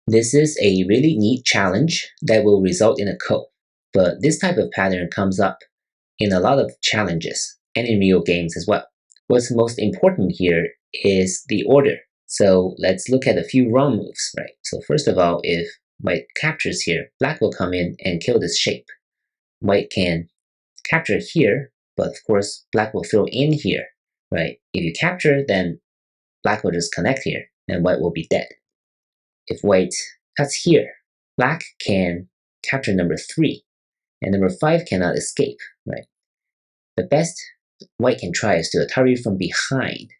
This is a really neat challenge that will result in a ko, but this type of pattern comes up in a lot of challenges and in real games as well. What's most important here is the order. So let's look at a few wrong moves, right? So first of all, if white captures here, black will come in and kill this shape. White can capture here, but of course black will throw in here, right? If you capture, then black will just connect here and white will be dead. If white cuts here, black can capture number 3 and number 5 cannot escape, right? The best white can try is to atari from behind,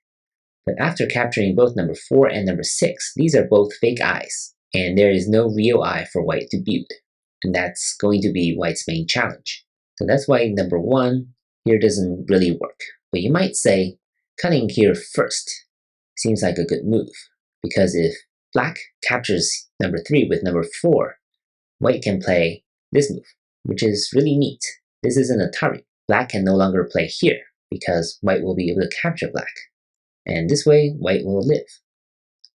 but after capturing both number 4 and number 6, these are both fake eyes and there is no real eye for white to build, and that's going to be white's main challenge. So that's why number 1 here doesn't really work. But you might say cutting here first seems like a good move, because if black captures number 3 with number 4, white can play this move, which is really neat. This is an atari. Black can no longer play here because white will be able to capture black, and this way white will live.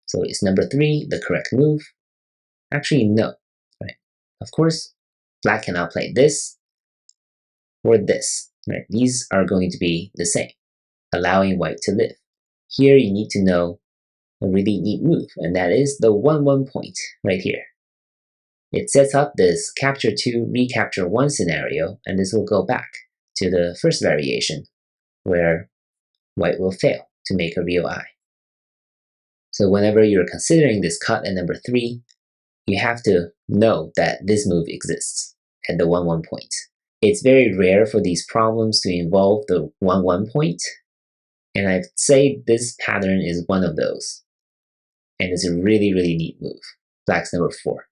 So is number 3 the correct move? Actually, no, right? Of course, black cannot play this or this, right? These are going to be the same, allowing white to live. Here you need to know a really neat move, and that is the 1-1 point right here. It sets up this capture 2, recapture 1 scenario, and this will go back to the first variation where white will fail to make a real eye. So whenever you're considering this cut at number 3, you have to know that this move exists at the 1-1 point. It's very rare for these problems to involve the 1-1 point, and I'd say this pattern is one of those. And it's a really, really neat move. Black's number 4.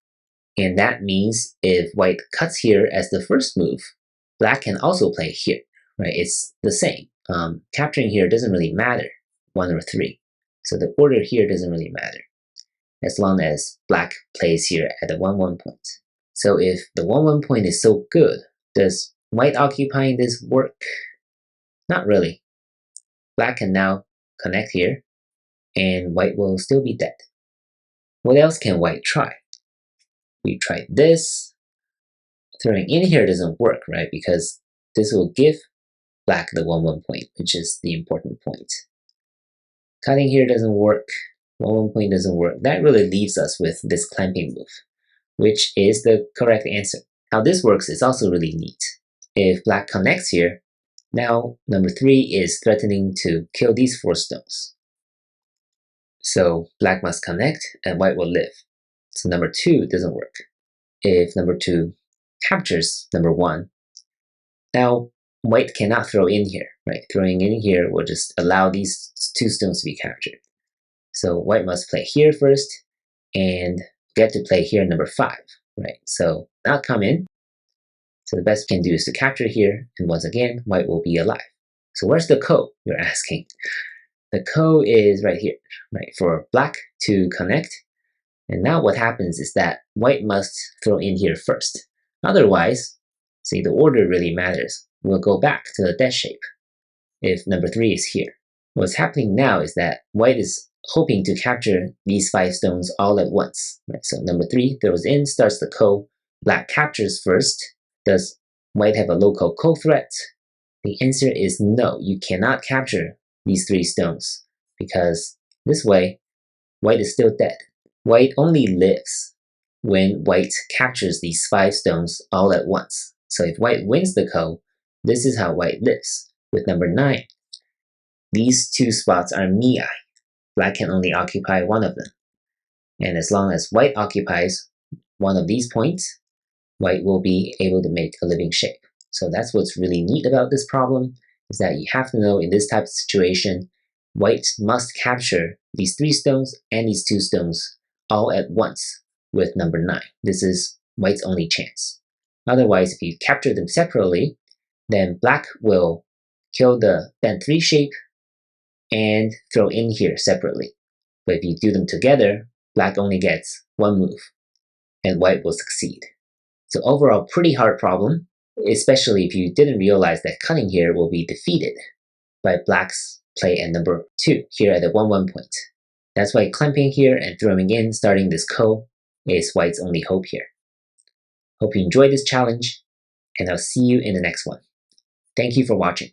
And that means if white cuts here as the first move, black can also play here, right? It's the same. Capturing here doesn't really matter, 1 or 3. So the order here doesn't really matter, as long as black plays here at the 1-1 point. So if the 1-1 point is so good, does white occupying this work? Not really. Black can now connect here, and white will still be dead. What else can white try? We tried this. Throwing in here doesn't work, right? Because this will give black the 1-1 point, which is the important point. Cutting here doesn't work. 1-1 point doesn't work. That really leaves us with this clamping move, which is the correct answer. How this works is also really neat. If black connects here, now number 3 is threatening to kill these 4 stones. So black must connect and white will live. So number 2 doesn't work. If number 2 captures number 1, now white cannot throw in here, right? Throwing in here will just allow these 2 stones to be captured. So white must play here first and get to play here number 5, right? So not come in. So the best we can do is to capture here, and once again, white will be alive. So where's the ko, you're asking? The ko is right here, right? For black to connect. And now what happens is that white must throw in here first. Otherwise, see, the order really matters. We'll go back to the dead shape if number 3 is here. What's happening now is that white is hoping to capture these 5 stones all at once, right? So number 3 throws in, starts the ko. Black captures first. Does white have a local ko threat? The answer is no. You cannot capture these 3 stones, because this way, white is still dead. White only lives when white captures these 5 stones all at once. So if white wins the ko, this is how white lives. With number 9, these 2 spots are miai. Black can only occupy one of them. And as long as white occupies one of these points, white will be able to make a living shape. So that's what's really neat about this problem, is that you have to know in this type of situation, white must capture these 3 stones and these 2 stones all at once with number 9. This is white's only chance. Otherwise, if you capture them separately, then black will kill the band 3 shape and throw in here separately. But if you do them together, black only gets 1 move, and white will succeed. So overall, pretty hard problem, especially if you didn't realize that cutting here will be defeated by black's play at number 2 here at the 1-1 point. That's why clamping here and throwing in, starting this ko, is White's only hope here. Hope you enjoyed this challenge, and I'll see you in the next one. Thank you for watching.